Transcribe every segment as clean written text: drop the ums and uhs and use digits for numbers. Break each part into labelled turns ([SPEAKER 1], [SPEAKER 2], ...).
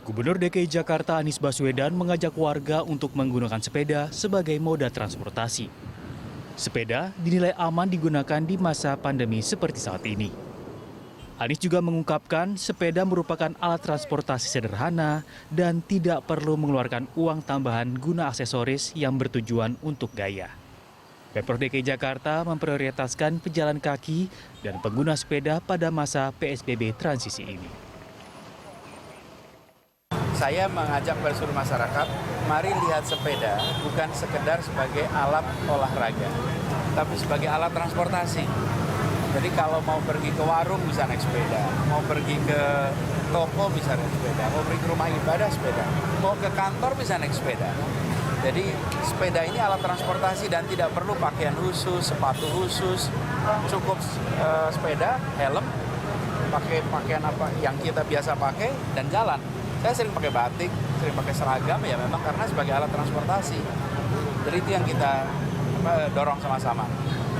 [SPEAKER 1] Gubernur DKI Jakarta Anies Baswedan mengajak warga untuk menggunakan sepeda sebagai moda transportasi. Sepeda dinilai aman digunakan di masa pandemi seperti saat ini. Anies juga mengungkapkan sepeda merupakan alat transportasi sederhana dan tidak perlu mengeluarkan uang tambahan guna aksesoris yang bertujuan untuk gaya. Pemprov DKI Jakarta memprioritaskan pejalan kaki dan pengguna sepeda pada masa PSBB transisi ini.
[SPEAKER 2] Saya mengajak pada seluruh masyarakat, mari lihat sepeda bukan sekedar sebagai alat olahraga, tapi sebagai alat transportasi. Jadi kalau mau pergi ke warung bisa naik sepeda, mau pergi ke toko bisa naik sepeda, mau pergi ke rumah ibadah sepeda, mau ke kantor bisa naik sepeda. Jadi sepeda ini alat transportasi dan tidak perlu pakaian khusus, sepatu khusus, cukup sepeda, helm, pakai pakaian apa yang kita biasa pakai dan jalan. Saya sering pakai batik, sering pakai seragam ya memang karena sebagai alat transportasi. Jadi itu yang kita dorong sama-sama.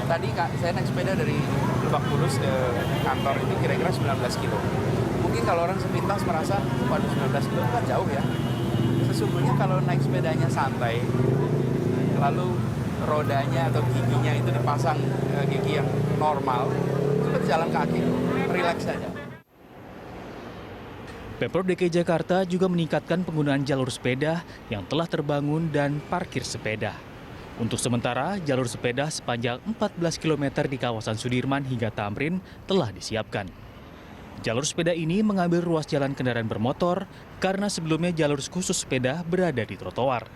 [SPEAKER 2] Tadi saya naik sepeda dari Lebak Bulus ke kantor itu kira-kira 19 kilo. Mungkin kalau orang sepintas merasa, waduh 19 kilo kan jauh ya. Sesungguhnya kalau naik sepedanya santai, lalu rodanya atau giginya itu dipasang gigi yang normal, seperti jalan kaki, rileks saja.
[SPEAKER 1] Pemprov DKI Jakarta juga meningkatkan penggunaan jalur sepeda yang telah terbangun dan parkir sepeda. Untuk sementara, jalur sepeda sepanjang 14 km di kawasan Sudirman hingga Tamrin telah disiapkan. Jalur sepeda ini mengambil ruas jalan kendaraan bermotor karena sebelumnya jalur khusus sepeda berada di trotoar.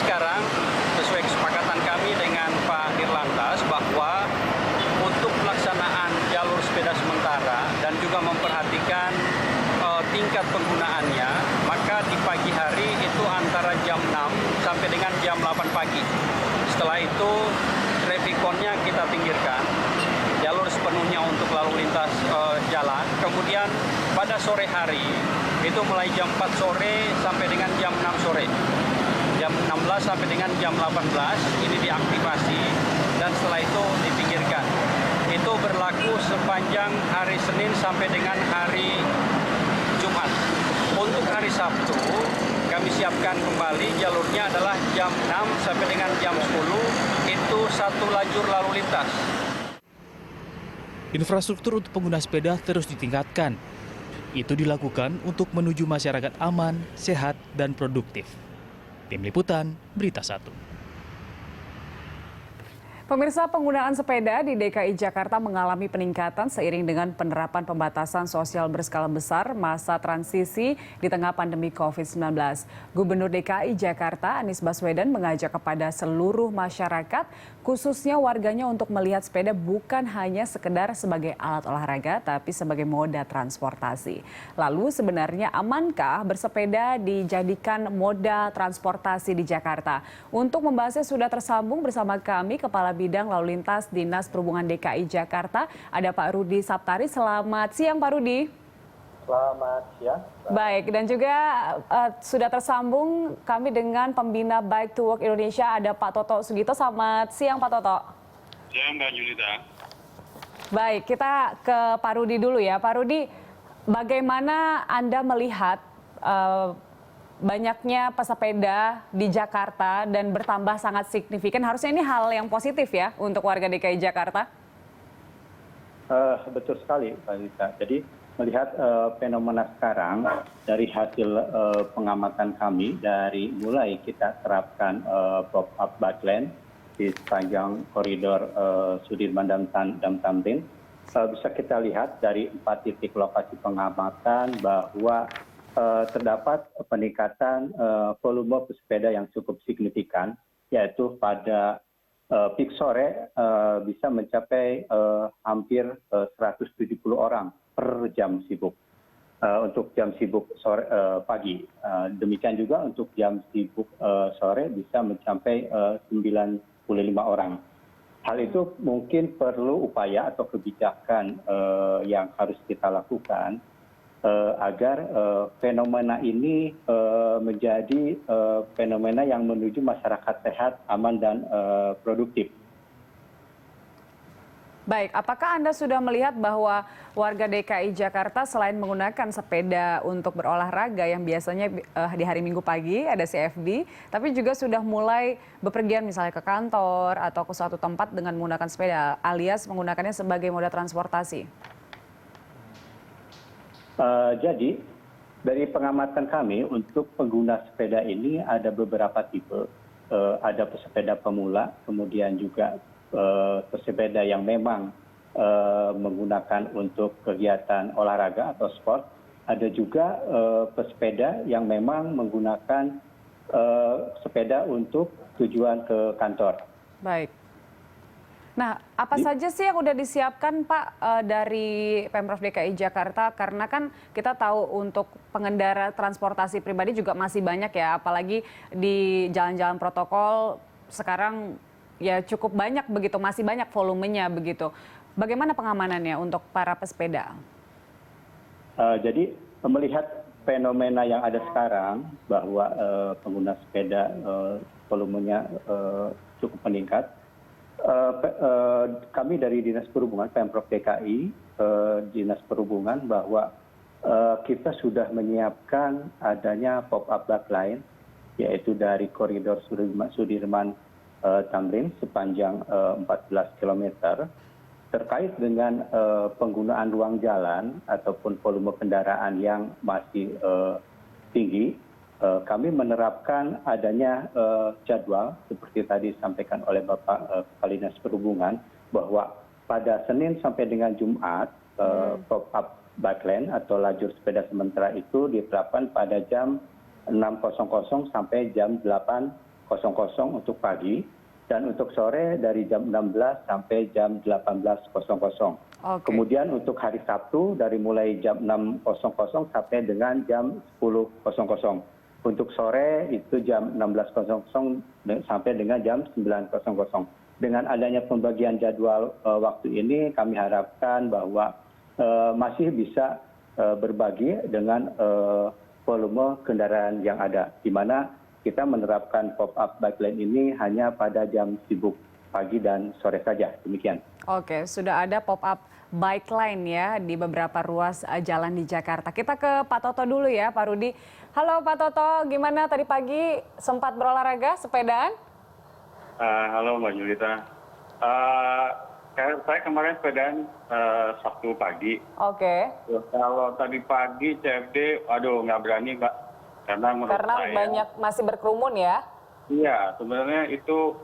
[SPEAKER 3] Sekarang, sesuai kesepakatan kami dengan Pak Dirlantas bahwa untuk pelaksanaan jalur sepeda sementara dan juga memperhatikan tingkat penggunaannya, maka di pagi hari itu antara jam 6 sampai dengan jam 8 pagi. Setelah itu, traffic cone-nya kita pinggirkan, jalur sepenuhnya untuk lalu lintas jalan. Kemudian pada sore hari, itu mulai jam 4 sore sampai dengan jam 6 sore. Jam 16 sampai dengan jam 18 ini diaktifasi dan setelah itu dipinggirkan. Itu berlaku sepanjang hari Senin sampai dengan hari Jumat. Untuk hari Sabtu kami siapkan kembali jalurnya adalah jam 6 sampai dengan jam 10 itu satu lajur lalu lintas.
[SPEAKER 1] Infrastruktur untuk pengguna sepeda terus ditingkatkan. Itu dilakukan untuk menuju masyarakat aman, sehat, dan produktif. Tim Liputan, Berita 1.
[SPEAKER 4] Pemirsa, penggunaan sepeda di DKI Jakarta mengalami peningkatan seiring dengan penerapan pembatasan sosial berskala besar masa transisi di tengah pandemi COVID-19. Gubernur DKI Jakarta Anies Baswedan mengajak kepada seluruh masyarakat, khususnya warganya untuk melihat sepeda bukan hanya sekedar sebagai alat olahraga, tapi sebagai moda transportasi. Lalu sebenarnya amankah bersepeda dijadikan moda transportasi di Jakarta? Untuk membahasnya sudah tersambung bersama kami Kepala Bidang Lalu Lintas Dinas Perhubungan DKI Jakarta, ada Pak Rudi Saptari. Selamat siang Pak Rudi.
[SPEAKER 5] Selamat siang.
[SPEAKER 4] Baik, dan juga sudah tersambung kami dengan Pembina Bike to Work Indonesia, ada Pak Toto Sugito. Selamat siang Pak Toto.
[SPEAKER 6] Siang Mbak Julita.
[SPEAKER 4] Baik, kita ke Pak Rudi dulu ya. Pak Rudi, bagaimana Anda melihat banyaknya pesepeda di Jakarta dan bertambah sangat signifikan? Harusnya ini hal yang positif ya untuk warga DKI Jakarta.
[SPEAKER 5] Betul sekali, Mbak Lita. Jadi melihat fenomena sekarang dari hasil pengamatan kami dari mulai kita terapkan pop-up bike lane di sepanjang koridor Sudirman dan Tamrin, bisa kita lihat dari 4 titik lokasi pengamatan bahwa terdapat peningkatan volume pesepeda yang cukup signifikan, yaitu pada peak sore bisa mencapai hampir 170 orang per jam sibuk. Untuk jam sibuk sore pagi, demikian juga untuk jam sibuk sore bisa mencapai 95 orang. Hal itu mungkin perlu upaya atau kebijakan yang harus kita lakukan agar fenomena ini menjadi fenomena yang menuju masyarakat sehat, aman, dan produktif.
[SPEAKER 4] Baik, apakah Anda sudah melihat bahwa warga DKI Jakarta selain menggunakan sepeda untuk berolahraga yang biasanya di hari Minggu pagi ada CFD, tapi juga sudah mulai bepergian misalnya ke kantor atau ke suatu tempat dengan menggunakan sepeda alias menggunakannya sebagai moda transportasi?
[SPEAKER 5] Jadi dari pengamatan kami untuk pengguna sepeda ini ada beberapa tipe. Ada pesepeda pemula, kemudian juga pesepeda yang memang menggunakan untuk kegiatan olahraga atau sport. Ada juga pesepeda yang memang menggunakan sepeda untuk tujuan ke kantor.
[SPEAKER 4] Baik. Nah, apa saja sih yang udah disiapkan Pak dari Pemprov DKI Jakarta? Karena kan kita tahu untuk pengendara transportasi pribadi juga masih banyak ya, apalagi di jalan-jalan protokol sekarang ya cukup banyak begitu, masih banyak volumenya begitu. Bagaimana pengamanannya untuk para pesepeda?
[SPEAKER 5] Jadi melihat fenomena yang ada sekarang bahwa pengguna sepeda volumenya cukup meningkat. Kami dari Dinas Perhubungan, Pemprov DKI, Dinas Perhubungan bahwa kita sudah menyiapkan adanya pop-up bike lane, yaitu dari koridor Sudirman Tamrin sepanjang 14 km. Terkait dengan penggunaan ruang jalan ataupun volume kendaraan yang masih tinggi, kami menerapkan adanya jadwal seperti tadi disampaikan oleh Bapak Kepala Dinas Perhubungan bahwa pada Senin sampai dengan Jumat pop-up bike lane atau lajur sepeda sementara itu diterapkan pada jam 6.00 sampai jam 8.00 untuk pagi dan untuk sore dari jam 16 sampai jam 18.00. Okay. Kemudian untuk hari Sabtu dari mulai jam 6.00 sampai dengan jam 10.00. Untuk sore itu jam 16.00 sampai dengan jam 9.00. Dengan adanya pembagian jadwal waktu ini kami harapkan bahwa masih bisa berbagi dengan volume kendaraan yang ada, di mana kita menerapkan pop-up bike lane ini hanya pada jam sibuk pagi dan sore saja. Demikian. Oke,
[SPEAKER 4] sudah ada pop-up bike lane ya di beberapa ruas jalan di Jakarta. Kita ke Pak Toto dulu ya, Pak Rudi. Halo Pak Toto, gimana tadi pagi sempat berolahraga, sepedaan?
[SPEAKER 6] Halo Mbak Julita. Saya kemarin sepedaan Sabtu pagi.
[SPEAKER 4] Oke.
[SPEAKER 6] Kalau tadi pagi CFD, aduh nggak berani Mbak. Karena saya,
[SPEAKER 4] banyak masih berkerumun ya?
[SPEAKER 6] Iya, sebenarnya itu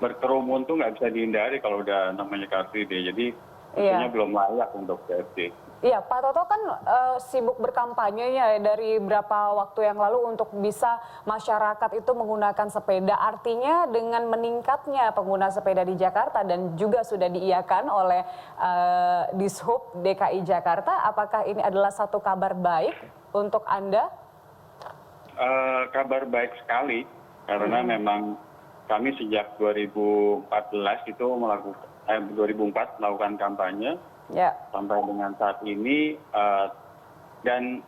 [SPEAKER 6] berkerumun tuh nggak bisa dihindari kalau udah namanya Car Free Day. Jadi tentunya belum layak untuk CFD.
[SPEAKER 4] Iya, Pak Toto kan sibuk berkampanye ya dari berapa waktu yang lalu untuk bisa masyarakat itu menggunakan sepeda. Artinya dengan meningkatnya pengguna sepeda di Jakarta dan juga sudah diiakan oleh Dishub DKI Jakarta, apakah ini adalah satu kabar baik untuk Anda?
[SPEAKER 6] Kabar baik sekali, karena memang kami sejak 2014 itu 2004 melakukan kampanye. Ya. Sampai dengan saat ini dan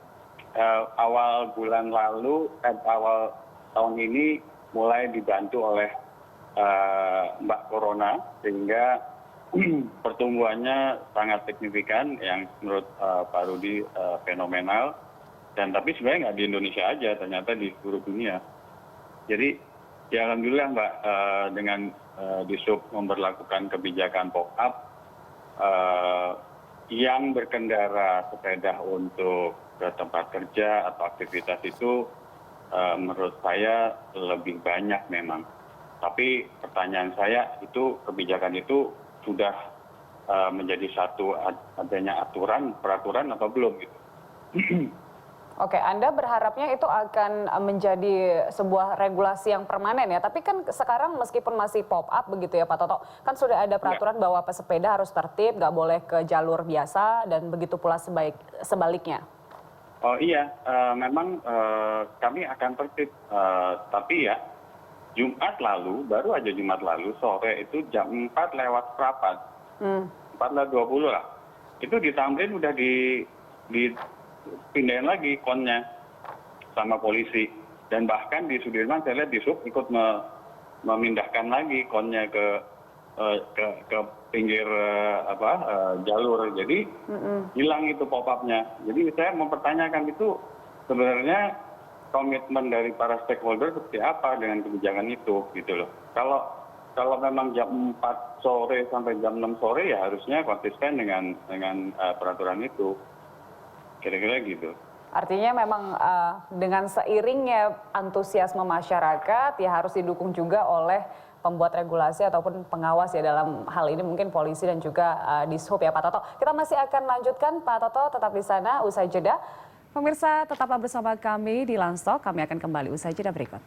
[SPEAKER 6] awal bulan lalu awal tahun ini mulai dibantu oleh Mbak Corona sehingga pertumbuhannya sangat signifikan yang menurut Pak Rudi fenomenal, dan tapi sebenarnya nggak di Indonesia aja, ternyata di seluruh dunia. Jadi ya alhamdulillah Mbak, dengan Dishub memberlakukan kebijakan pop-up, yang berkendara sepeda untuk ke tempat kerja atau aktivitas itu menurut saya lebih banyak memang. Tapi pertanyaan saya, itu kebijakan itu sudah menjadi satu adanya peraturan atau belum gitu.
[SPEAKER 4] Oke, Anda berharapnya itu akan menjadi sebuah regulasi yang permanen ya. Tapi kan sekarang meskipun masih pop-up begitu ya Pak Toto, kan sudah ada peraturan bahwa pesepeda harus tertib, nggak boleh ke jalur biasa, dan begitu pula sebaliknya.
[SPEAKER 6] Oh iya, memang kami akan tertib. Tapi ya, baru aja Jumat lalu, sore itu jam 4 lewat seperempat, 4:20 lah. Itu di Tamrin udah pindahin lagi konnya sama polisi, dan bahkan di Sudirman saya lihat Dishub ikut memindahkan lagi konnya ke pinggir jalur. Jadi hilang itu pop-up-nya. Jadi saya mempertanyakan itu sebenarnya komitmen dari para stakeholder seperti apa dengan kebijakan itu gitu loh. Kalau memang jam 4 sore sampai jam 6 sore ya harusnya konsisten dengan peraturan itu. Kira-kira gitu.
[SPEAKER 4] Artinya memang dengan seiringnya antusiasme masyarakat ya harus didukung juga oleh pembuat regulasi ataupun pengawas ya dalam hal ini mungkin polisi dan juga Dishub ya Pak Toto. Kita masih akan lanjutkan Pak Toto, tetap di sana usai jeda. Pemirsa tetaplah bersama kami di Landstalk, kami akan kembali usai jeda berikut.